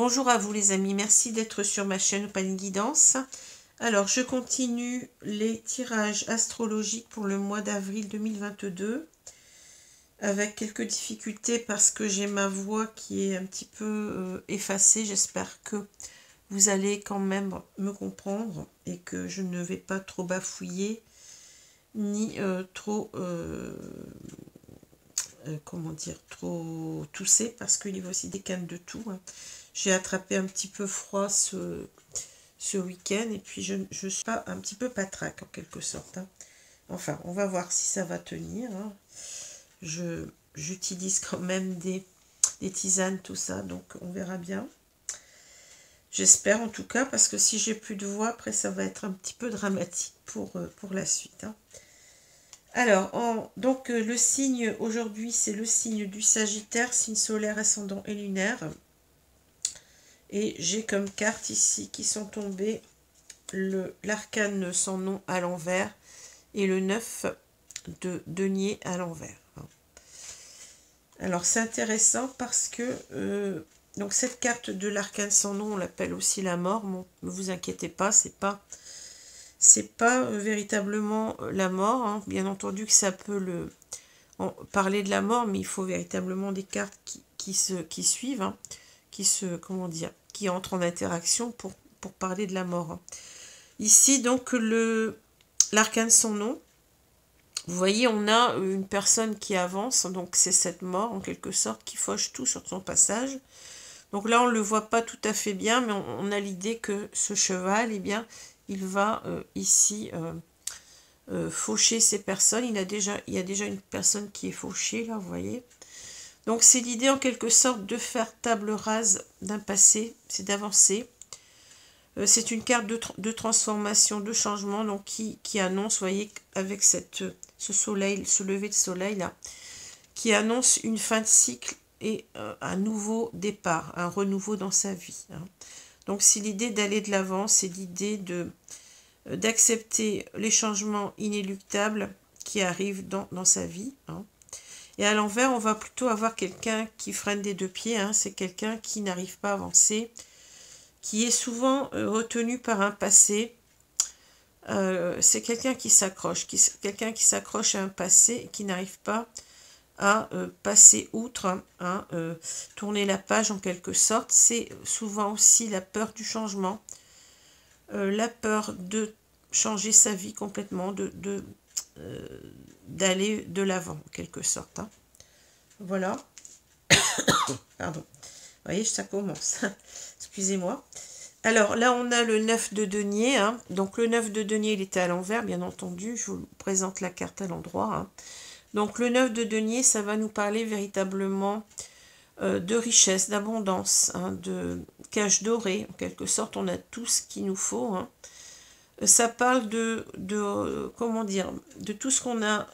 Bonjour à vous les amis, merci d'être sur ma chaîne Opaline Guidance. Alors je continue les tirages astrologiques pour le mois d'avril 2022 avec quelques difficultés parce que j'ai ma voix qui est un petit peu effacée. J'espère que vous allez quand même me comprendre et que je ne vais pas trop bafouiller ni trop comment dire, trop tousser parce qu'il y a aussi des cannes de toux. J'ai attrapé un petit peu froid ce week-end et puis je suis pas un petit peu patraque en quelque sorte. Enfin, on va voir si ça va tenir. J'utilise quand même des tisanes, tout ça, donc on verra bien. J'espère en tout cas, parce que si j'ai plus de voix, après ça va être un petit peu dramatique pour la suite. Alors, donc le signe aujourd'hui, c'est le signe du Sagittaire, signe solaire, ascendant et lunaire. Et j'ai comme carte ici qui sont tombées l'arcane sans nom à l'envers et le 9 de denier à l'envers. Alors c'est intéressant parce que donc cette carte de l'arcane sans nom, on l'appelle aussi la mort. Bon, ne vous inquiétez pas, c'est pas véritablement la mort. Bien entendu que ça peut parler de la mort, mais il faut véritablement des cartes qui suivent, qui entrent en interaction pour parler de la mort. Ici, donc, l'arcane sans nom, vous voyez, on a une personne qui avance, donc c'est cette mort, en quelque sorte, qui fauche tout sur son passage. Donc là, on ne le voit pas tout à fait bien, mais on a l'idée que ce cheval, eh bien, il va ici faucher ces personnes. Il y a déjà une personne qui est fauchée, là, vous voyez. Donc c'est l'idée, en quelque sorte, de faire table rase d'un passé, c'est d'avancer. C'est une carte de transformation, de changement, donc qui annonce, vous voyez, avec ce soleil, ce lever de soleil là, qui annonce une fin de cycle et un nouveau départ, un renouveau dans sa vie. Donc c'est l'idée d'aller de l'avant, c'est l'idée d'accepter les changements inéluctables qui arrivent dans sa vie. Et à l'envers, on va plutôt avoir quelqu'un qui freine des deux pieds, c'est quelqu'un qui n'arrive pas à avancer, qui est souvent retenu par un passé. C'est quelqu'un qui s'accroche, à un passé et qui n'arrive pas à passer outre, tourner la page en quelque sorte. C'est souvent aussi la peur du changement, la peur de changer sa vie complètement, d'aller de l'avant en quelque sorte. Voilà. Pardon. Vous voyez, ça commence. Excusez-moi. Alors là, on a le 9 de denier. Donc le 9 de denier, il était à l'envers, bien entendu. Je vous présente la carte à l'endroit. Donc le 9 de denier, ça va nous parler véritablement de richesse, d'abondance, de cache dorée. En quelque sorte, on a tout ce qu'il nous faut. Ça parle comment dire, de tout ce qu'on a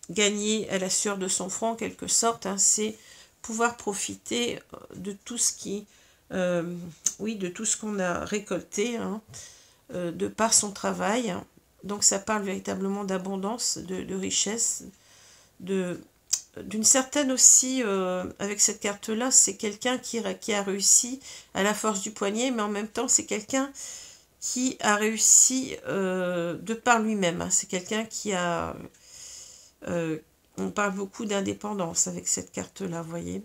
gagné à la sueur de son front, en quelque sorte. C'est pouvoir profiter de tout ce qui... de tout ce qu'on a récolté de par son travail. Donc ça parle véritablement d'abondance, de richesse, d'une certaine aussi, avec cette carte-là, c'est quelqu'un qui a réussi à la force du poignet, mais en même temps c'est quelqu'un qui a réussi de par lui-même. C'est quelqu'un qui a... on parle beaucoup d'indépendance avec cette carte-là, vous voyez.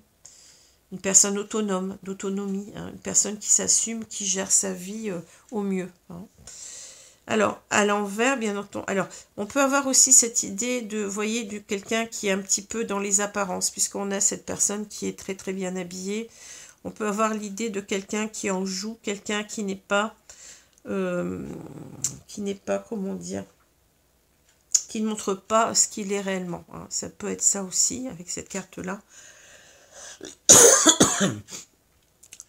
Une personne autonome, d'autonomie, une personne qui s'assume, qui gère sa vie au mieux. Alors, à l'envers, bien entendu. Alors, on peut avoir aussi cette idée de, vous voyez, de quelqu'un qui est un petit peu dans les apparences, puisqu'on a cette personne qui est très très bien habillée. On peut avoir l'idée de quelqu'un qui en joue, quelqu'un qui n'est pas, comment dire, qui ne montre pas ce qu'il est réellement. Ça peut être ça aussi, avec cette carte-là.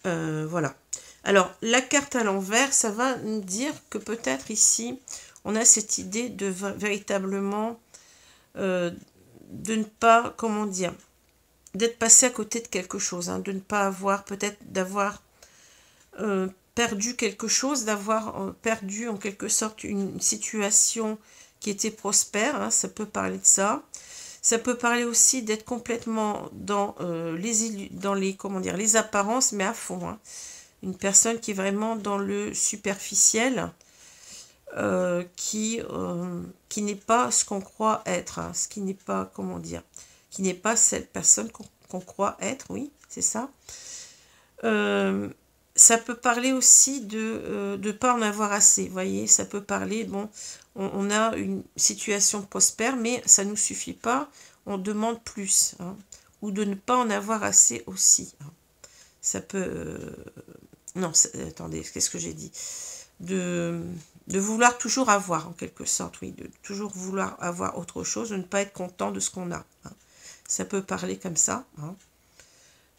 Voilà. Alors, la carte à l'envers, ça va nous dire que peut-être ici, on a cette idée de véritablement de ne pas, comment dire, d'être passé à côté de quelque chose, de ne pas avoir, peut-être d'avoir perdu quelque chose, d'avoir perdu en quelque sorte une situation qui était prospère, ça peut parler de ça. Ça peut parler aussi d'être complètement dans les apparences, mais à fond. Hein. Une personne qui est vraiment dans le superficiel, qui n'est pas ce qu'on croit être, hein, ce qui n'est pas, comment dire, qui n'est pas cette personne qu'on croit être, oui, c'est ça. Ça peut parler aussi de ne pas en avoir assez, vous voyez, ça peut parler, bon, on a une situation prospère, mais ça ne nous suffit pas, on demande plus, hein, ou de ne pas en avoir assez aussi. Hein. Ça peut... non, attendez, qu'est-ce que j'ai dit? De vouloir toujours avoir, en quelque sorte, oui, de toujours vouloir avoir autre chose, de ne pas être content de ce qu'on a. Hein. Ça peut parler comme ça, hein.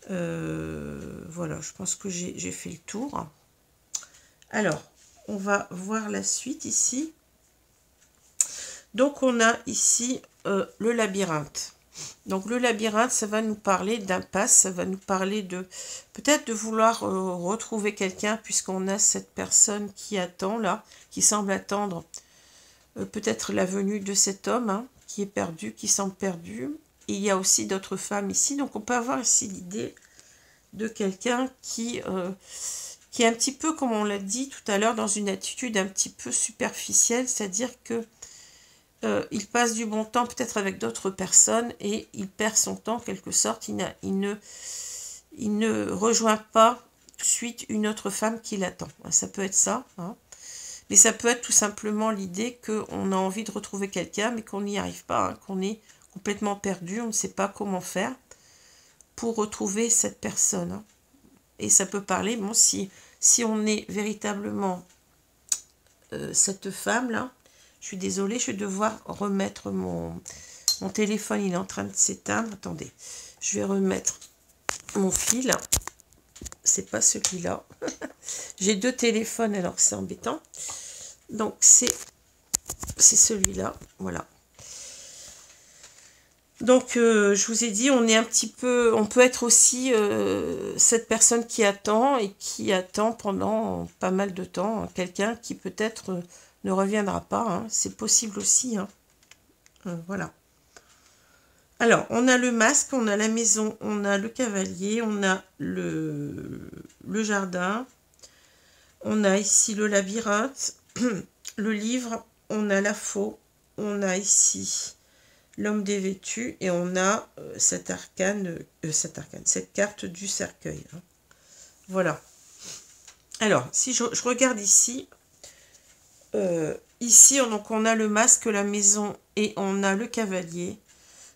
Voilà, je pense que j'ai fait le tour. Alors, on va voir la suite ici. Donc, on a ici le labyrinthe. Donc, le labyrinthe, ça va nous parler d'impasse, ça va nous parler de peut-être de vouloir retrouver quelqu'un, puisqu'on a cette personne qui attend, là, qui semble attendre peut-être la venue de cet homme, hein, qui est perdu, qui semble perdu. Et il y a aussi d'autres femmes ici, donc on peut avoir ici l'idée de quelqu'un qui est un petit peu, comme on l'a dit tout à l'heure, dans une attitude un petit peu superficielle, c'est-à-dire que il passe du bon temps peut-être avec d'autres personnes et il perd son temps en quelque sorte, il ne rejoint pas tout de suite une autre femme qui l'attend. Ça peut être ça, hein. Mais ça peut être tout simplement l'idée qu'on a envie de retrouver quelqu'un mais qu'on n'y arrive pas, hein, qu'on est complètement perdu, on ne sait pas comment faire pour retrouver cette personne. Hein. Et ça peut parler, bon, si on est véritablement cette femme-là, je suis désolée, je vais devoir remettre mon téléphone, il est en train de s'éteindre. Attendez, je vais remettre mon fil. C'est pas celui-là. J'ai deux téléphones, alors c'est embêtant. Donc, c'est celui-là, voilà. Donc, je vous ai dit, on est un petit peu, on peut être aussi cette personne qui attend et qui attend pendant pas mal de temps quelqu'un qui peut-être ne reviendra pas. Hein. C'est possible aussi. Hein. Voilà. Alors, on a le masque, on a la maison, on a le cavalier, on a le jardin, on a ici le labyrinthe, le livre, on a la faux, on a ici l'homme dévêtu et on a cette carte du cercueil. Hein. Voilà. Alors, si je regarde ici, ici donc on a le masque, la maison et on a le cavalier.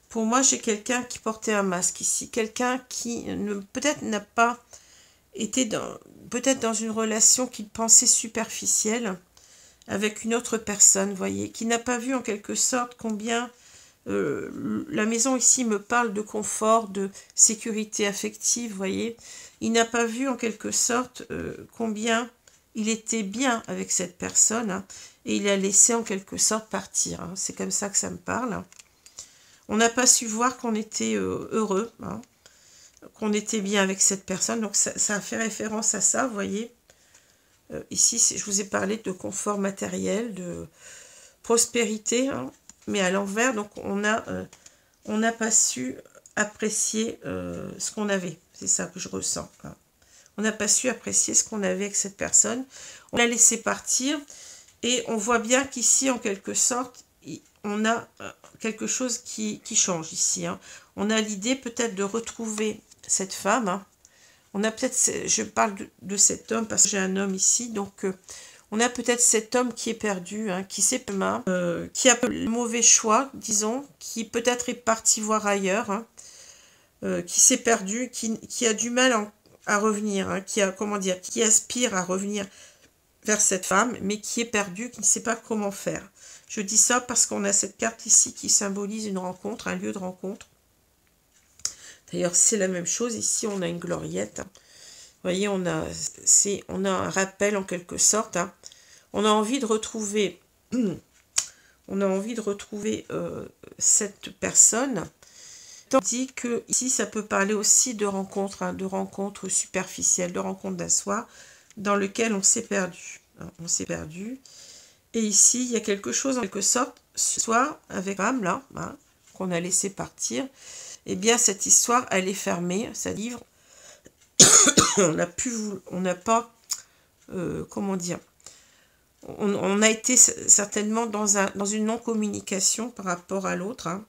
Pour moi, j'ai quelqu'un qui portait un masque ici. Quelqu'un qui peut-être n'a pas été peut-être dans une relation qu'il pensait superficielle avec une autre personne, voyez, qui n'a pas vu en quelque sorte combien la maison ici me parle de confort, de sécurité affective, voyez. Il n'a pas vu en quelque sorte combien il était bien avec cette personne, hein, et il a laissé en quelque sorte partir. Hein. C'est comme ça que ça me parle. On n'a pas su voir qu'on était heureux, hein, qu'on était bien avec cette personne. Donc ça a fait référence à ça, vous voyez. Ici, je vous ai parlé de confort matériel, de prospérité, hein, mais à l'envers. Donc on n'a pas su apprécier ce qu'on avait. C'est ça que je ressens. Hein. On n'a pas su apprécier ce qu'on avait avec cette personne. On l'a laissé partir. Et on voit bien qu'ici, en quelque sorte, on a quelque chose qui change ici. Hein. On a l'idée peut-être de retrouver cette femme. Hein. On a peut-être, je parle de cet homme parce que j'ai un homme ici. Donc, on a peut-être cet homme qui est perdu, hein, qui s'est qui a le mauvais choix, disons, qui peut-être est parti voir ailleurs, hein, qui s'est perdu, qui a du mal à revenir, hein, qui aspire à revenir vers cette femme, mais qui est perdu, qui ne sait pas comment faire. Je dis ça parce qu'on a cette carte ici qui symbolise une rencontre, un lieu de rencontre. D'ailleurs, c'est la même chose. Ici, on a une gloriette. Vous voyez, on a un rappel en quelque sorte. Hein. On a envie de retrouver, cette personne. Tandis que ici, ça peut parler aussi de rencontres, hein, de rencontres superficielles, de rencontres d'un soir dans lequel on s'est perdu. Hein, on s'est perdu. Et ici, il y a quelque chose en quelque sorte, soit avec femme là, hein, qu'on a laissé partir, eh bien cette histoire, elle est fermée, ça livre. on n'a pas, comment dire, on a été certainement dans une non-communication par rapport à l'autre, hein.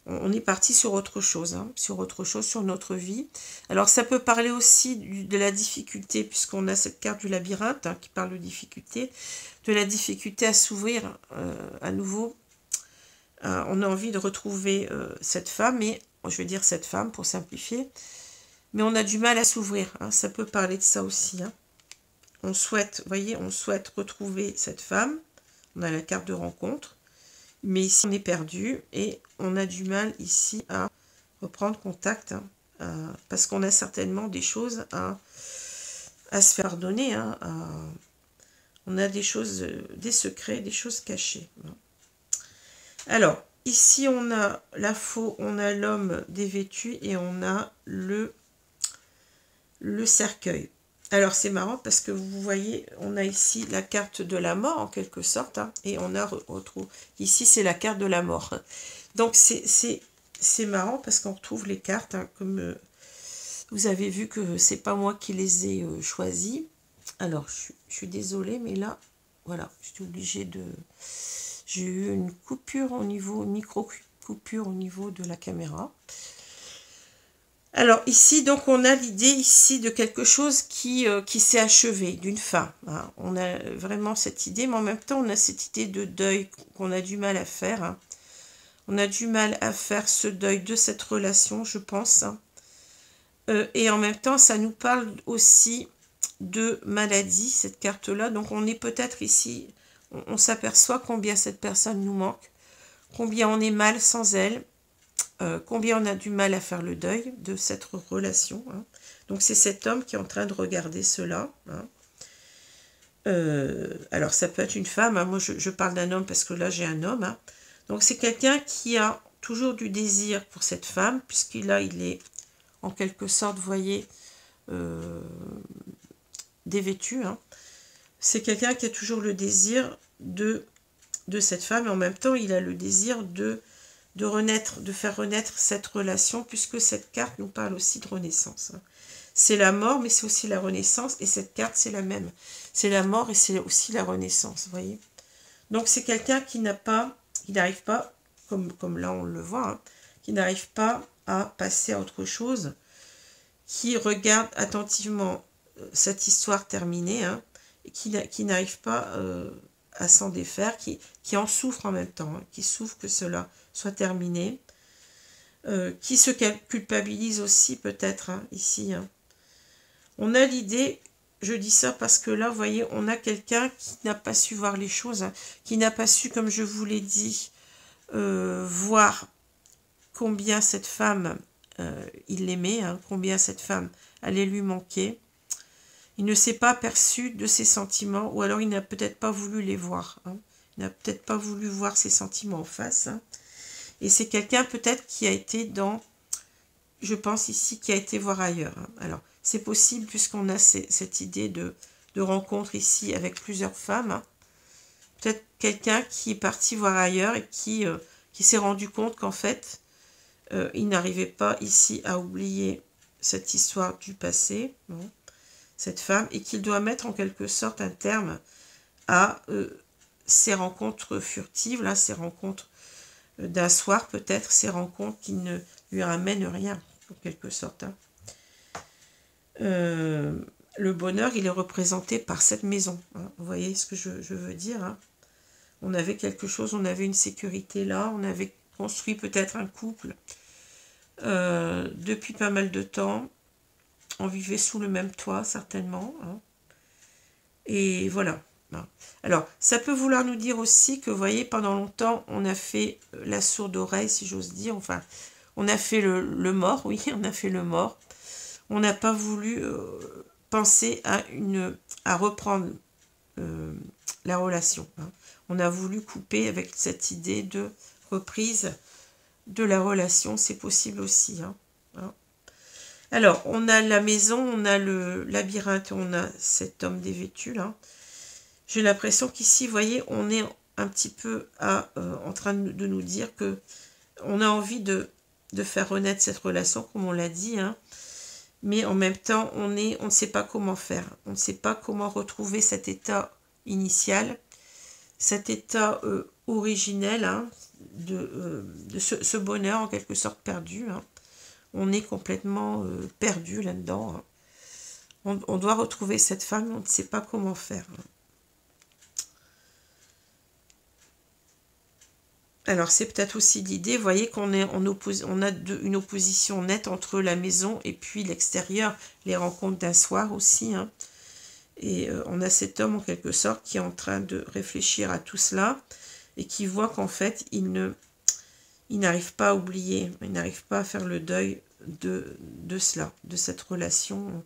On est parti sur autre chose, hein, sur notre vie. Alors ça peut parler aussi de la difficulté, puisqu'on a cette carte du labyrinthe, hein, qui parle de difficulté, de la difficulté à s'ouvrir à nouveau. On a envie de retrouver cette femme, et je vais dire cette femme pour simplifier, mais on a du mal à s'ouvrir, hein, ça peut parler de ça aussi, hein. On souhaite, voyez, on souhaite retrouver cette femme, on a la carte de rencontre, mais ici on est perdu et on a du mal ici à reprendre contact, hein, parce qu'on a certainement des choses à se faire donner, hein, on a des choses, des secrets, des choses cachées, hein. Alors, ici on a la faux, on a l'homme dévêtu et on a le cercueil. Alors c'est marrant parce que vous voyez, on a ici la carte de la mort en quelque sorte, hein, et on a retrouve ici c'est la carte de la mort. Donc c'est marrant parce qu'on retrouve les cartes, hein, comme vous avez vu que c'est pas moi qui les ai choisies. Alors je suis désolée, mais là voilà, je suis obligée de, j'ai eu une coupure au niveau, une micro coupure au niveau de la caméra. Alors ici, donc on a l'idée ici de quelque chose qui s'est achevé, d'une fin, hein. On a vraiment cette idée, mais en même temps on a cette idée de deuil qu'on a du mal à faire, hein. On a du mal à faire ce deuil de cette relation, je pense, hein. Et en même temps ça nous parle aussi de maladie, cette carte-là. Donc on est peut-être ici, on s'aperçoit combien cette personne nous manque, combien on est mal sans elle. Combien on a du mal à faire le deuil de cette relation, hein. Donc c'est cet homme qui est en train de regarder cela, hein. Alors ça peut être une femme, hein. Moi je parle d'un homme parce que là j'ai un homme, hein. Donc c'est quelqu'un qui a toujours du désir pour cette femme, puisqu'il est en quelque sorte, vous voyez, dévêtu, hein. C'est quelqu'un qui a toujours le désir de cette femme, et en même temps il a le désir de renaître, de faire renaître cette relation, puisque cette carte nous parle aussi de renaissance, hein. C'est la mort, mais c'est aussi la renaissance, et cette carte, c'est la même. C'est la mort et c'est aussi la renaissance, vous voyez. Donc, c'est quelqu'un qui n'arrive pas, comme là on le voit, hein, qui n'arrive pas à passer à autre chose, qui regarde attentivement cette histoire terminée, hein, et qui n'arrive pas à s'en défaire, qui en souffre en même temps, hein, qui souffre que cela soit terminé, qui se culpabilise aussi peut-être, hein, ici, hein. On a l'idée, je dis ça parce que là, vous voyez, on a quelqu'un qui n'a pas su voir les choses, hein, qui n'a pas su, comme je vous l'ai dit, voir combien cette femme, il l'aimait, hein, combien cette femme allait lui manquer. Il ne s'est pas aperçu de ses sentiments, ou alors il n'a peut-être pas voulu les voir, hein. Il n'a peut-être pas voulu voir ses sentiments en face, hein. Et c'est quelqu'un peut-être qui a été dans, je pense ici, qui a été voir ailleurs, hein. Alors, c'est possible puisqu'on a cette idée de rencontre ici avec plusieurs femmes, hein. Peut-être quelqu'un qui est parti voir ailleurs et qui s'est rendu compte qu'en fait, il n'arrivait pas ici à oublier cette histoire du passé, hein, cette femme, et qu'il doit mettre en quelque sorte un terme à ces rencontres furtives, là, ces rencontres d'un soir peut-être, ces rencontres qui ne lui ramènent rien, en quelque sorte, hein. Le bonheur, il est représenté par cette maison, hein. Vous voyez ce que je veux dire, hein. On avait quelque chose, on avait une sécurité là, on avait construit peut-être un couple depuis pas mal de temps. On vivait sous le même toit, certainement, hein. Et voilà. Alors, ça peut vouloir nous dire aussi que, vous voyez, pendant longtemps, on a fait la sourde oreille, si j'ose dire. Enfin, on a fait le mort, oui, on a fait le mort. On n'a pas voulu penser à reprendre la relation, hein. On a voulu couper avec cette idée de reprise de la relation. C'est possible aussi, hein. Alors, on a la maison, on a le labyrinthe, on a cet homme dévêtu, là. J'ai l'impression qu'ici, vous voyez, on est un petit peu en train de nous dire que on a envie de faire renaître cette relation, comme on l'a dit, hein, mais en même temps, on ne sait pas comment faire. On ne sait pas comment retrouver cet état initial, cet état originel, hein, de ce bonheur en quelque sorte perdu. Hein. On est complètement perdu là-dedans. Hein. On doit retrouver cette femme, on ne sait pas comment faire. Hein. Alors, c'est peut-être aussi l'idée, vous voyez qu'on est on a une opposition nette entre la maison et puis l'extérieur, les rencontres d'un soir aussi. Hein. Et on a cet homme, en quelque sorte, qui est en train de réfléchir à tout cela et qui voit qu'en fait, il n'arrive pas à oublier, il n'arrive pas à faire le deuil de cela, de cette relation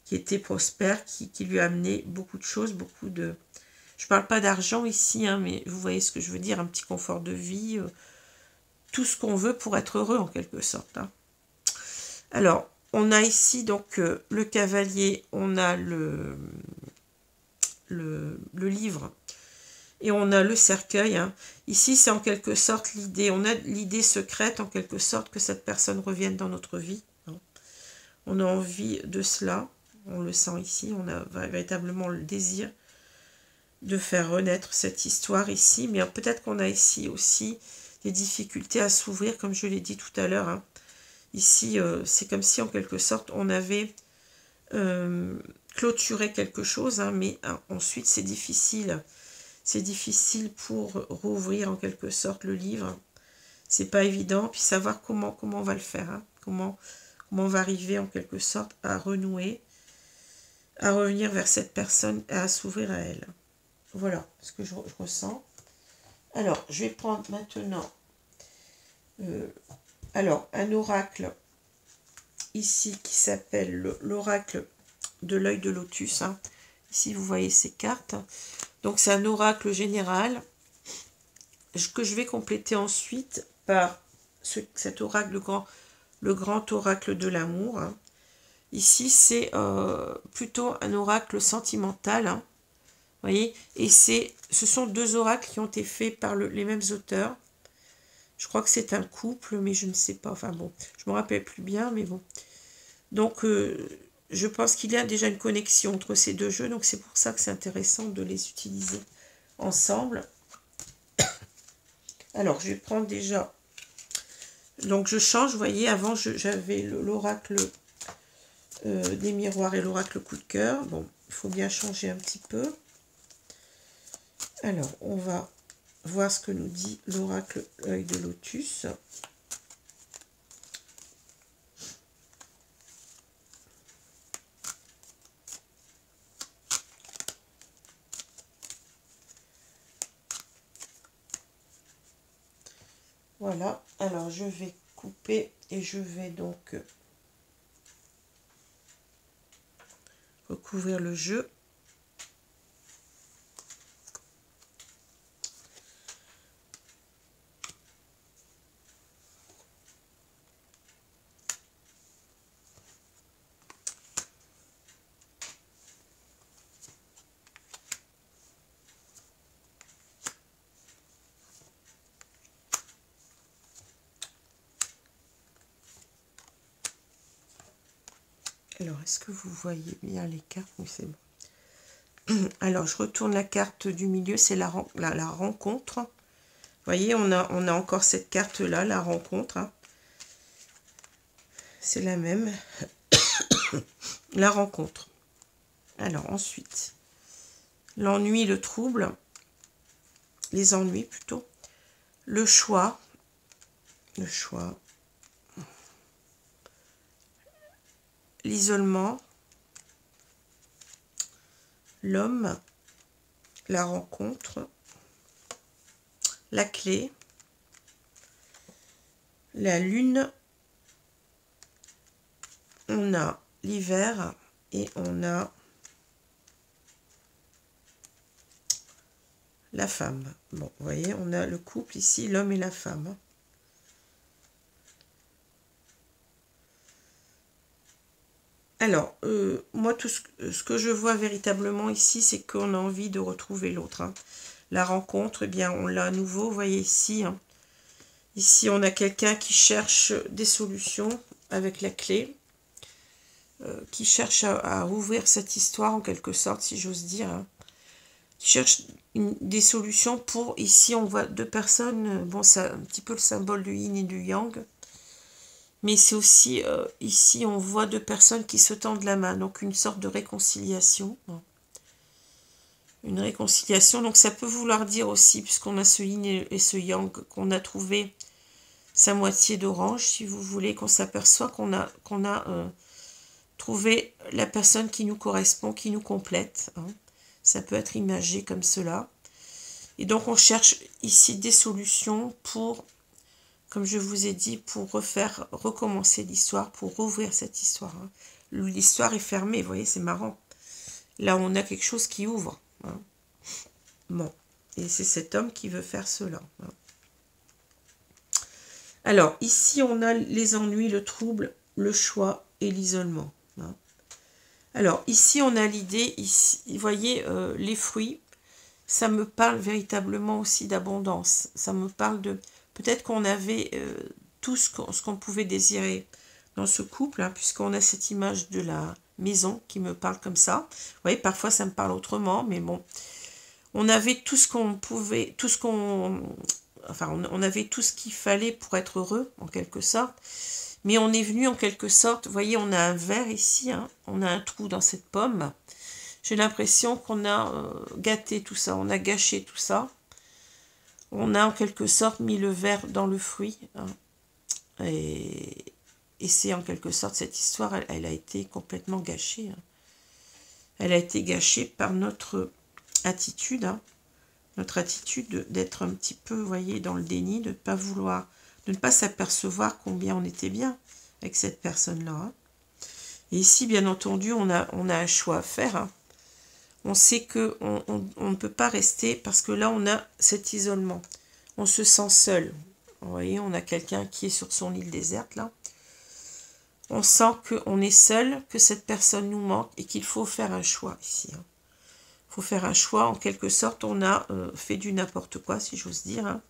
qui était prospère, qui lui a amené beaucoup de choses, beaucoup de... Je ne parle pas d'argent ici, hein, mais vous voyez ce que je veux dire, un petit confort de vie, tout ce qu'on veut pour être heureux en quelque sorte. Hein. Alors, on a ici donc le cavalier, on a le livre et on a le cercueil. Hein. Ici, c'est en quelque sorte l'idée, on a l'idée secrète en quelque sorte que cette personne revienne dans notre vie. Hein. On a envie de cela, on le sent ici, on a véritablement le désir de faire renaître cette histoire ici, mais peut-être qu'on a ici aussi des difficultés à s'ouvrir, comme je l'ai dit tout à l'heure. Hein. Ici, c'est comme si en quelque sorte on avait clôturé quelque chose, hein, mais ensuite c'est difficile pour rouvrir en quelque sorte le livre. C'est pas évident, puis savoir comment on va le faire, hein, comment on va arriver en quelque sorte à renouer, à revenir vers cette personne et à s'ouvrir à elle. Voilà ce que je ressens. Alors, je vais prendre maintenant un oracle ici qui s'appelle l'oracle de l'œil de lotus. Hein. Ici, vous voyez ces cartes. Donc, c'est un oracle général que je vais compléter ensuite par cet oracle, le grand oracle de l'amour. Hein. Ici, c'est plutôt un oracle sentimental. Hein. Vous voyez, et ce sont deux oracles qui ont été faits par les mêmes auteurs. Je crois que c'est un couple, mais je ne sais pas. Enfin bon, je ne me rappelle plus bien, mais bon. Donc, je pense qu'il y a déjà une connexion entre ces deux jeux. Donc, c'est pour ça que c'est intéressant de les utiliser ensemble. Alors, je vais prendre déjà... Donc, je change. Vous voyez, avant, j'avais l'oracle des miroirs et l'oracle coup de cœur. Bon, il faut bien changer un petit peu. Alors, on va voir ce que nous dit l'oracle œil de lotus. Voilà, alors je vais couper et je vais donc recouvrir le jeu. Alors, est-ce que vous voyez bien les cartes? Oui, c'est bon. Alors, je retourne la carte du milieu, c'est la rencontre. Vous voyez, on a encore cette carte-là, la rencontre. Hein. C'est la même. La rencontre. Alors, ensuite, l'ennui, le trouble. Les ennuis, plutôt. Le choix. Le choix. L'isolement, l'homme, la rencontre, la clé, la lune, on a l'hiver et on a la femme. Bon, vous voyez, on a le couple ici, l'homme et la femme. Alors, moi, tout ce que je vois véritablement ici, c'est qu'on a envie de retrouver l'autre. Hein. La rencontre, eh bien, on l'a à nouveau, vous voyez ici. Hein. Ici, on a quelqu'un qui cherche des solutions avec la clé, qui cherche à ouvrir cette histoire en quelque sorte, si j'ose dire, hein. Qui cherche des solutions pour, ici, on voit deux personnes, bon, c'est un petit peu le symbole du yin et du yang, mais c'est aussi, ici, on voit deux personnes qui se tendent la main, donc une sorte de réconciliation, hein. Une réconciliation, donc ça peut vouloir dire aussi, puisqu'on a ce yin et ce yang, qu'on a trouvé sa moitié d'orange, si vous voulez, qu'on s'aperçoit qu'on a trouvé la personne qui nous correspond, qui nous complète, hein. Ça peut être imagé comme cela. Et donc on cherche ici des solutions pour, comme je vous ai dit, pour recommencer l'histoire, pour rouvrir cette histoire, hein. L'histoire est fermée, vous voyez, c'est marrant. Là, on a quelque chose qui ouvre, hein. Bon, et c'est cet homme qui veut faire cela, hein. Alors, ici, on a les ennuis, le trouble, le choix et l'isolement, hein. Alors, ici, on a l'idée, ici, vous voyez, les fruits, ça me parle véritablement aussi d'abondance. Ça me parle de, peut-être qu'on avait tout ce qu'on pouvait désirer dans ce couple, hein, puisqu'on a cette image de la maison qui me parle comme ça. Vous voyez, parfois, ça me parle autrement, mais bon. On avait tout ce qu'on pouvait, enfin, on avait tout ce qu'il fallait pour être heureux, en quelque sorte. Mais on est venu en quelque sorte, vous voyez, on a un verre ici, hein, on a un trou dans cette pomme. J'ai l'impression qu'on a gâté tout ça, on a gâché tout ça. On a en quelque sorte mis le verre dans le fruit, hein. Et c'est en quelque sorte, cette histoire, elle a été complètement gâchée, hein. Elle a été gâchée par notre attitude, hein. Notre attitude d'être un petit peu, vous voyez, dans le déni, de ne pas vouloir, de ne pas s'apercevoir combien on était bien avec cette personne-là, hein. Et ici, bien entendu, on a un choix à faire, hein. On sait qu'on ne peut pas rester, parce que là, on a cet isolement. On se sent seul. Vous voyez, on a quelqu'un qui est sur son île déserte, là. On sent qu'on est seul, que cette personne nous manque, et qu'il faut faire un choix ici, hein. Il faut faire un choix, en quelque sorte, on a fait du n'importe quoi, si j'ose dire, hein.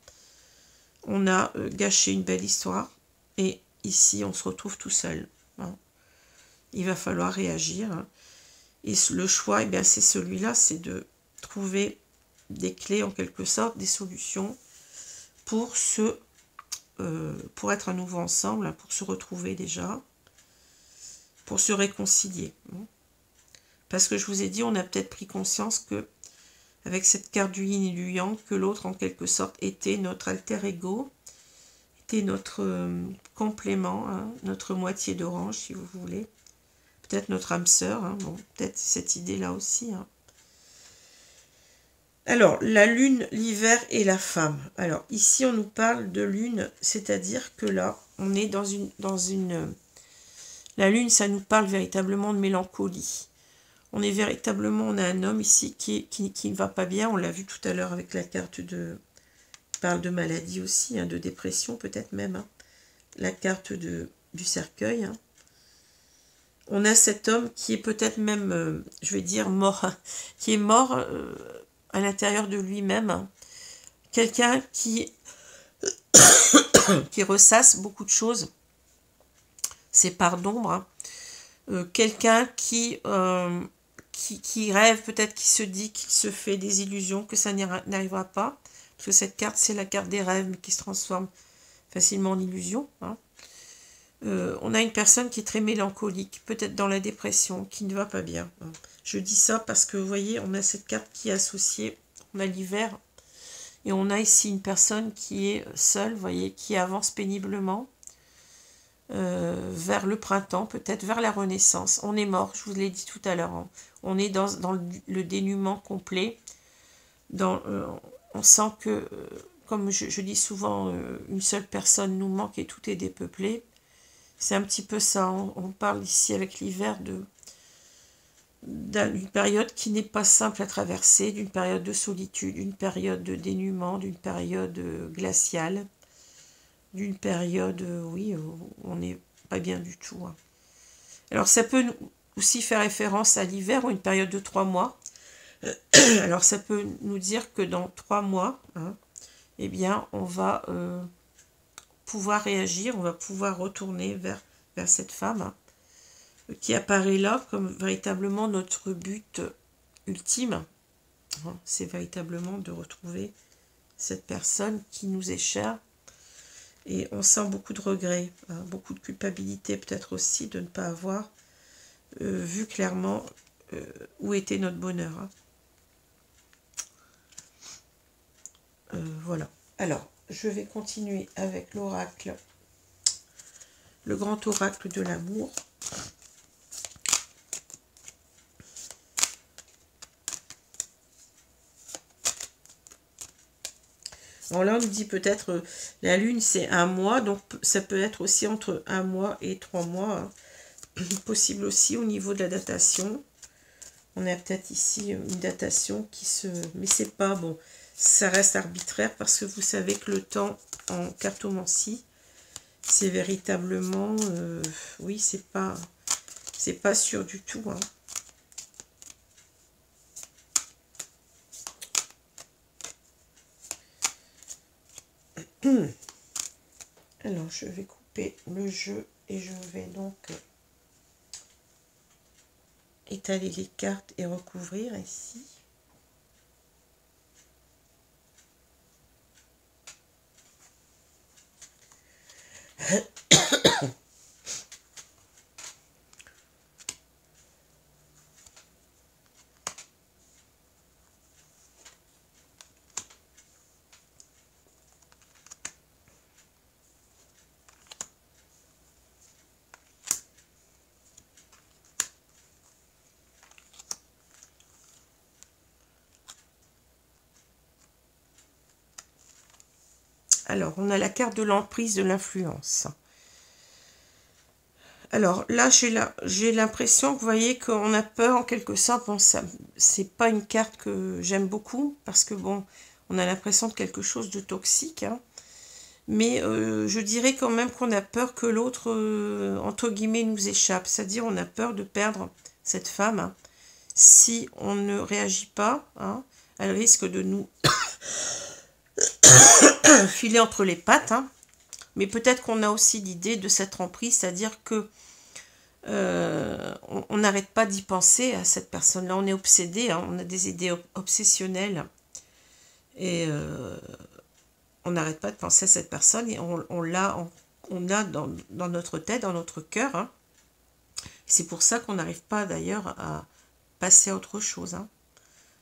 On a gâché une belle histoire, et ici, on se retrouve tout seul, hein. Il va falloir réagir, hein. Et le choix, eh bien, c'est celui-là, c'est de trouver des clés, en quelque sorte, des solutions pour être à nouveau ensemble, hein, pour se retrouver déjà, pour se réconcilier, hein. Parce que je vous ai dit, on a peut-être pris conscience que, avec cette carte du yin et du yang, que l'autre, en quelque sorte, était notre alter ego, était notre complément, hein, notre moitié d'orange, si vous voulez. Peut-être notre âme sœur, hein, bon, peut-être cette idée-là aussi, hein. Alors, la lune, l'hiver et la femme. Alors, ici, on nous parle de lune, c'est-à-dire que là, on est dans une... La lune, ça nous parle véritablement de mélancolie. On est véritablement, on a un homme ici qui ne va pas bien, on l'a vu tout à l'heure avec la carte de... Il parle de maladie aussi, hein, de dépression peut-être même, hein. La carte du cercueil, hein. On a cet homme qui est peut-être même, je vais dire, mort, qui est mort à l'intérieur de lui-même, hein. Quelqu'un qui ressasse beaucoup de choses, ses parts d'ombre, hein. Quelqu'un qui rêve, peut-être qui se dit qu'il se fait des illusions, que ça n'arrivera pas, parce que cette carte, c'est la carte des rêves, mais qui se transforme facilement en illusion, hein. On a une personne qui est très mélancolique, peut-être dans la dépression, qui ne va pas bien, hein. Je dis ça parce que, vous voyez, on a cette carte qui est associée, on a l'hiver, et on a ici une personne qui est seule, vous voyez, qui avance péniblement vers le printemps, peut-être vers la renaissance. On est mort, je vous l'ai dit tout à l'heure, hein. On est dans le dénuement complet, on sent que, comme je dis souvent, une seule personne nous manque et tout est dépeuplé. C'est un petit peu ça, on parle ici avec l'hiver d'une période qui n'est pas simple à traverser, d'une période de solitude, d'une période de dénuement, d'une période glaciale, d'une période, oui, où on n'est pas bien du tout, hein. Alors ça peut aussi faire référence à l'hiver ou une période de 3 mois. Alors ça peut nous dire que dans 3 mois, hein, eh bien on va pouvoir réagir, on va pouvoir retourner vers cette femme hein, qui apparaît là comme véritablement notre but ultime. Hein, c'est véritablement de retrouver cette personne qui nous est chère. Et on sent beaucoup de regrets, hein, beaucoup de culpabilité peut-être aussi de ne pas avoir vu clairement où était notre bonheur. Hein. Voilà. Alors, je vais continuer avec l'oracle, le grand oracle de l'amour. Alors là, on nous dit peut-être la lune, c'est 1 mois, donc ça peut être aussi entre 1 mois et 3 mois. Hein. Possible aussi au niveau de la datation. On a peut-être ici une datation qui se... Mais c'est pas bon. Ça reste arbitraire parce que vous savez que le temps en cartomancie, c'est véritablement... oui, c'est pas sûr du tout. Hein. Alors, je vais couper le jeu et je vais donc étaler les cartes et recouvrir ici. Alors, on a la carte de l'emprise de l'influence. Alors, là, j'ai l'impression que vous voyez qu'on a peur, en quelque sorte. Bon, c'est pas une carte que j'aime beaucoup, parce que, bon, on a l'impression de quelque chose de toxique. Hein. Mais je dirais quand même qu'on a peur que l'autre, entre guillemets, nous échappe. C'est-à-dire, on a peur de perdre cette femme. Hein. Si on ne réagit pas, hein, elle risque de nous... filer entre les pattes, hein. Mais peut-être qu'on a aussi l'idée de cette emprise, c'est-à-dire que on n'arrête pas d'y penser à cette personne-là, on est obsédé, hein, on a des idées obsessionnelles, et on n'arrête pas de penser à cette personne, et on l'a dans notre tête, dans notre cœur, hein. C'est pour ça qu'on n'arrive pas d'ailleurs à passer à autre chose, hein.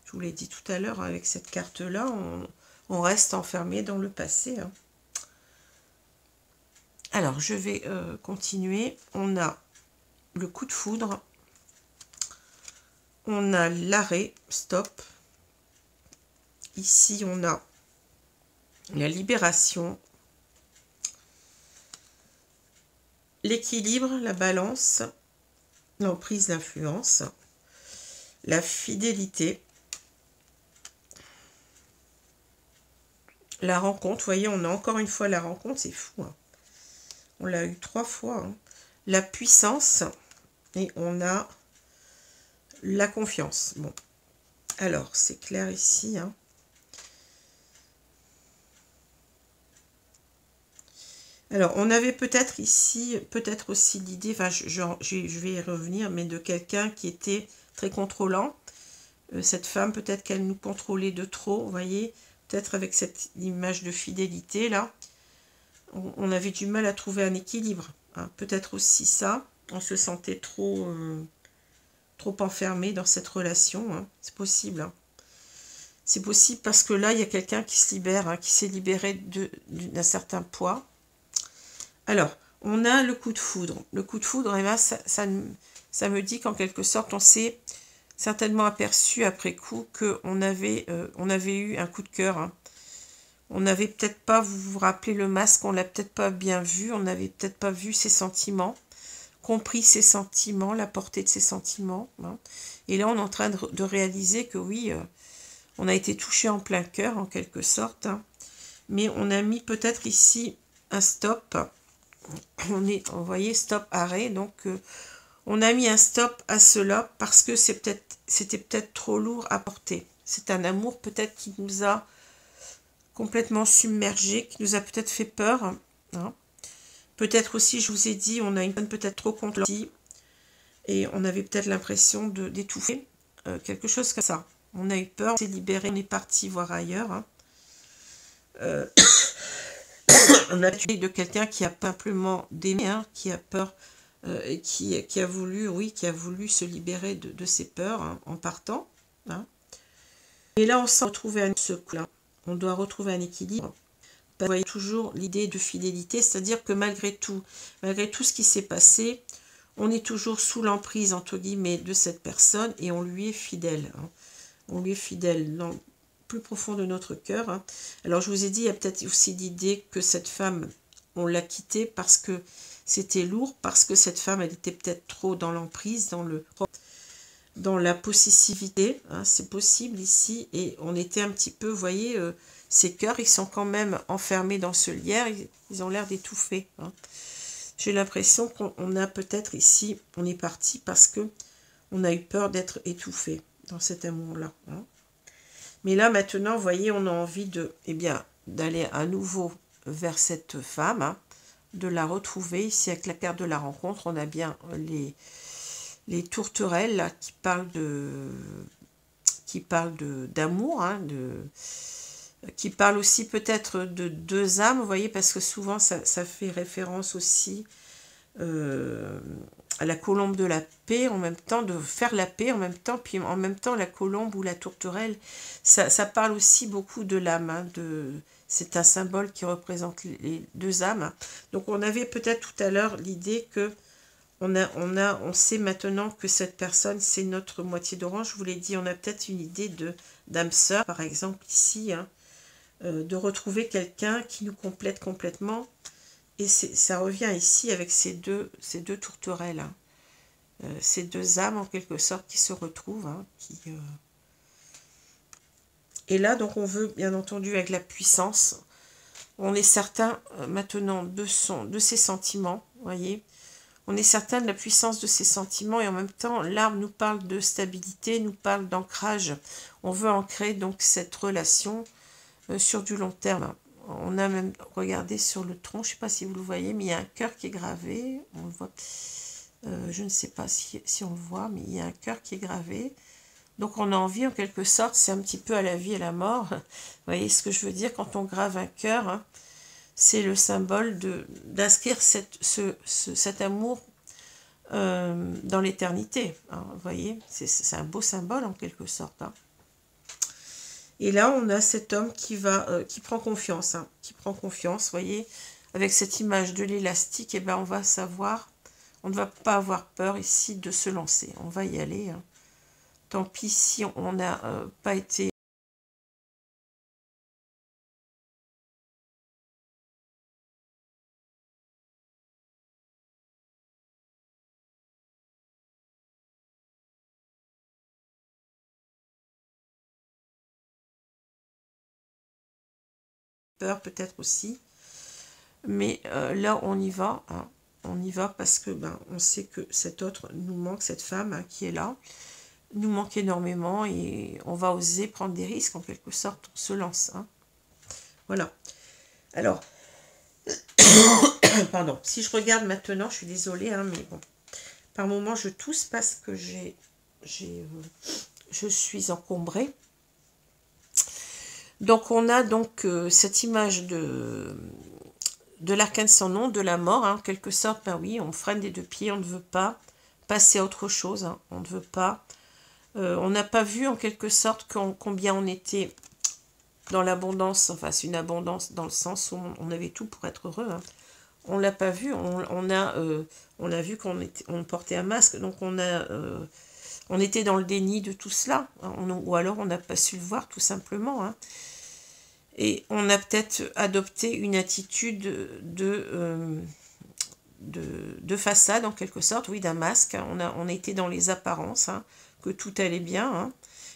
Je vous l'ai dit tout à l'heure, avec cette carte-là, on reste enfermé dans le passé. Hein. Alors, je vais continuer. On a le coup de foudre. On a l'arrêt, stop. Ici, on a la libération. L'équilibre, la balance. L'emprise, l'influence. La fidélité. La rencontre, vous voyez, on a encore une fois la rencontre, c'est fou. Hein. On l'a eu 3 fois. Hein. La puissance et on a la confiance. Bon, alors, c'est clair ici. Hein. Alors, on avait peut-être ici, peut-être aussi l'idée, enfin, je vais y revenir, mais de quelqu'un qui était très contrôlant. Cette femme, peut-être qu'elle nous contrôlait de trop, vous voyez. Peut-être avec cette image de fidélité, là, on avait du mal à trouver un équilibre. Hein. Peut-être aussi ça, on se sentait trop enfermé dans cette relation. Hein. C'est possible. Hein. C'est possible parce que là, il y a quelqu'un qui se libère, hein, qui s'est libéré d'un certain poids. Alors, on a le coup de foudre. Le coup de foudre, eh ben, ça me dit qu'en quelque sorte, on s'est certainement aperçu après coup qu'on avait eu un coup de cœur. Hein. On n'avait peut-être pas, vous vous rappelez le masque, on l'a peut-être pas bien vu, on n'avait peut-être pas vu ses sentiments, compris ses sentiments, la portée de ses sentiments. Hein. Et là, on est en train de réaliser que oui, on a été touché en plein cœur, en quelque sorte. Hein. Mais on a mis peut-être ici un stop. Vous voyez, stop, arrêt. Donc, on a mis un stop à cela parce que c'était peut-être trop lourd à porter. C'est un amour peut-être qui nous a complètement submergé, qui nous a peut-être fait peur. Hein. Peut-être aussi, je vous ai dit, on a une personne peut-être trop contre et on avait peut-être l'impression d'étouffer. Quelque chose comme ça. On a eu peur, on s'est libéré, on est parti voir ailleurs. Hein. On a tué de quelqu'un qui a simplement d'aimer, hein, qui a peur, et qui a voulu, oui, qui a voulu se libérer de ses peurs hein, en partant. Hein. Et là, on s'est retrouvé à ce coup-là. On doit retrouver un équilibre. Vous voyez toujours l'idée de fidélité, c'est-à-dire que malgré tout ce qui s'est passé, on est toujours sous l'emprise, entre guillemets, de cette personne et on lui est fidèle. Hein. On lui est fidèle dans le plus profond de notre cœur. Hein. Alors, je vous ai dit, il y a peut-être aussi l'idée que cette femme, on l'a quittée parce que c'était lourd, parce que cette femme, elle était peut-être trop dans l'emprise, dans la possessivité. Hein. C'est possible ici. Et on était un petit peu, vous voyez, ces cœurs, ils sont quand même enfermés dans ce lierre. Ils ont l'air d'étouffer. Hein. J'ai l'impression qu'on a peut-être ici, on est parti parce que on a eu peur d'être étouffé dans cet amour-là. Hein. Mais là, maintenant, vous voyez, on a envie d'aller à nouveau vers cette femme, hein, de la retrouver. Ici, avec la carte de la rencontre, on a bien les tourterelles là, qui parlent d'amour, hein, qui parlent aussi peut-être de deux âmes, vous voyez, parce que souvent, ça fait référence aussi à la colombe de la paix, en même temps, de faire la paix en même temps, puis en même temps, la colombe ou la tourterelle, ça parle aussi beaucoup de l'âme, hein, c'est un symbole qui représente les deux âmes. Donc, on avait peut-être tout à l'heure l'idée que on sait maintenant que cette personne, c'est notre moitié d'orange. Je vous l'ai dit, on a peut-être une idée d'âme sœur, par exemple, ici, hein, de retrouver quelqu'un qui nous complète complètement. Et ça revient ici avec ces deux tourterelles, hein. Ces deux âmes, en quelque sorte, qui se retrouvent. Hein, Et là, donc, on veut, bien entendu, avec la puissance, on est certain, maintenant, de ses sentiments, vous voyez. On est certain de la puissance de ses sentiments et en même temps, l'arbre nous parle de stabilité, nous parle d'ancrage. On veut ancrer donc cette relation sur du long terme. On a même regardé sur le tronc, je ne sais pas si vous le voyez, mais il y a un cœur qui est gravé. On le voit. Je ne sais pas si on le voit, mais il y a un cœur qui est gravé. Donc on a envie, en quelque sorte, c'est un petit peu à la vie et à la mort. Vous voyez ce que je veux dire quand on grave un cœur, hein. C'est le symbole d'inscrire cet amour dans l'éternité. Hein, vous voyez, c'est un beau symbole en quelque sorte. Hein. Et là, on a cet homme qui prend confiance. Hein, qui prend confiance, vous voyez, avec cette image de l'élastique, et ben on va savoir, on ne va pas avoir peur ici de se lancer. On va y aller. Hein. Tant pis si on n'a pas été... peur peut-être aussi, mais là on y va, hein. On y va parce que on sait que cet autre nous manque, cette femme hein, qui est là, nous manque énormément et on va oser prendre des risques en quelque sorte, on se lance. Hein. Voilà. Alors, pardon, si je regarde maintenant, je suis désolée, hein, mais bon, par moments je tousse parce que je suis encombrée. Donc on a donc cette image de l'arcane sans nom, de la mort, hein, en quelque sorte, ben oui, on freine des deux pieds, on ne veut pas passer à autre chose, hein, on ne veut pas, on n'a pas vu en quelque sorte combien on était dans l'abondance, enfin c'est une abondance dans le sens où on avait tout pour être heureux, hein. On ne l'a pas vu, on a vu on portait un masque, donc on était dans le déni de tout cela, hein, ou alors on n'a pas su le voir tout simplement, hein. Et on a peut-être adopté une attitude de façade, en quelque sorte, oui, d'un masque. On a été dans les apparences, hein, que tout allait bien. Hein,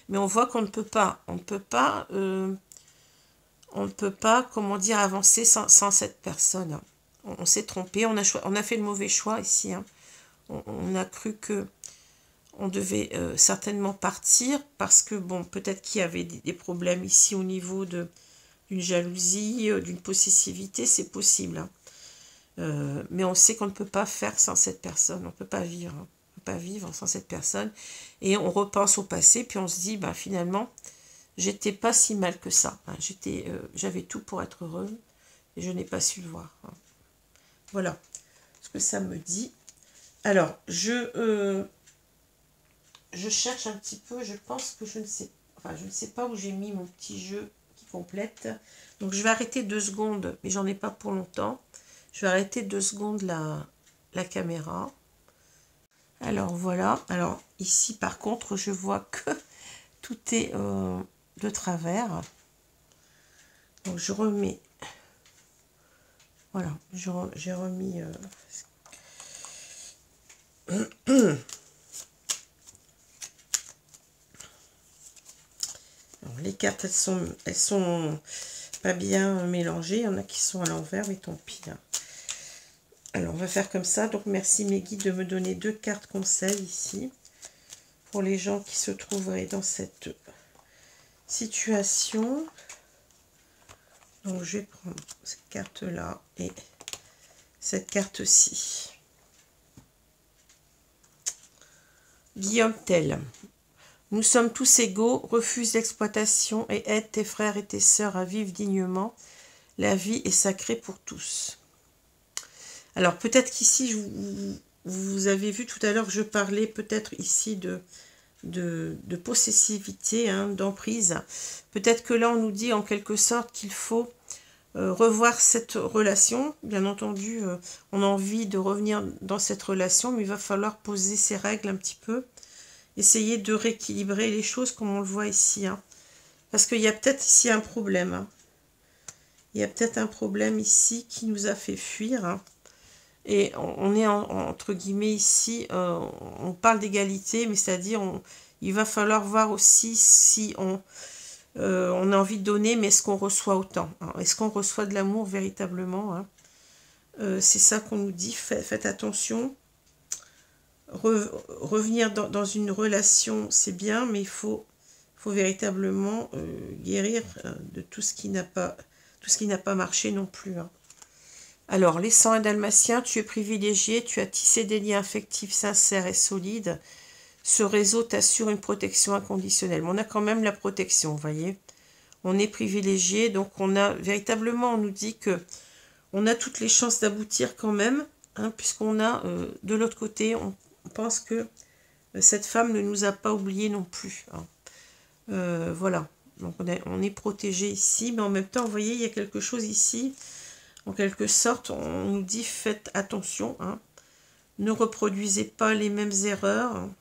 mais on voit qu'on ne peut pas. On ne peut pas, comment dire, avancer sans cette personne. Hein. On s'est trompé, on a fait le mauvais choix ici. Hein. On a cru que on devait certainement partir parce que, bon, peut-être qu'il y avait des problèmes ici au niveau d'une jalousie, d'une possessivité, c'est possible. Hein. Mais on sait qu'on ne peut pas faire sans cette personne. On ne peut pas vivre. Hein. On ne peut pas vivre sans cette personne. Et on repense au passé, puis on se dit, ben, finalement, j'étais pas si mal que ça. Hein. J'avais tout pour être heureuse et je n'ai pas su le voir. Hein. Voilà ce que ça me dit. Alors, je cherche un petit peu. Je pense que je ne sais pas où j'ai mis mon petit jeu qui complète. Donc, je vais arrêter 2 secondes, mais j'en ai pas pour longtemps. Je vais arrêter 2 secondes la caméra. Alors, voilà. Alors, ici, par contre, je vois que tout est de travers. Donc, je remets. Voilà, j'ai remis... Alors, les cartes, elles sont pas bien mélangées. Il y en a qui sont à l'envers, mais tant pis. Hein. Alors, on va faire comme ça. Donc, merci mes guides de me donner 2 cartes conseils ici. Pour les gens qui se trouveraient dans cette situation. Donc, je vais prendre cette carte-là et cette carte-ci. Guillaume Tell. Nous sommes tous égaux, refuse l'exploitation et aide tes frères et tes sœurs à vivre dignement. La vie est sacrée pour tous. Alors, peut-être qu'ici, vous avez vu tout à l'heure que je parlais peut-être ici de possessivité, hein, d'emprise. Peut-être que là, on nous dit en quelque sorte qu'il faut revoir cette relation. Bien entendu, on a envie de revenir dans cette relation, mais il va falloir poser ses règles un petit peu. Essayer de rééquilibrer les choses comme on le voit ici. Hein. Parce qu'il y a peut-être ici un problème. Hein. Il y a peut-être un problème ici qui nous a fait fuir. Hein. Et on est entre guillemets ici, on parle d'égalité, mais c'est-à-dire il va falloir voir aussi si on a envie de donner, mais est-ce qu'on reçoit autant, hein? Est-ce qu'on reçoit de l'amour véritablement, hein? C'est ça qu'on nous dit, faites attention. Revenir dans une relation, c'est bien, mais il faut véritablement guérir de tout ce qui n'a pas marché non plus. Hein. Alors, les 101 dalmatiens, tu es privilégié, tu as tissé des liens affectifs sincères et solides. Ce réseau t'assure une protection inconditionnelle. Mais on a quand même la protection, vous voyez. On est privilégié, donc on a véritablement, on nous dit que on a toutes les chances d'aboutir quand même, hein, puisqu'on a de l'autre côté, on pense que cette femme ne nous a pas oubliés non plus. Hein. Voilà, donc on est protégé ici, mais en même temps, vous voyez, il y a quelque chose ici. En quelque sorte, on nous dit faites attention, hein. Ne reproduisez pas les mêmes erreurs, hein.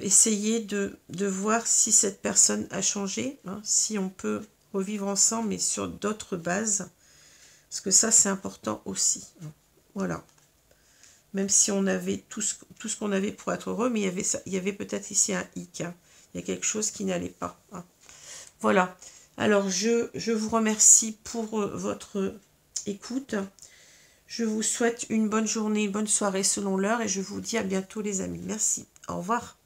Essayez de voir si cette personne a changé, hein, si on peut revivre ensemble, mais sur d'autres bases, parce que ça c'est important aussi. Hein. Voilà. Même si on avait tout ce qu'on avait pour être heureux, mais il y avait peut-être ici un hic, hein. Il y a quelque chose qui n'allait pas. Hein. Voilà. Alors je vous remercie pour votre écoute. Je vous souhaite une bonne journée, une bonne soirée selon l'heure et je vous dis à bientôt les amis. Merci. Au revoir.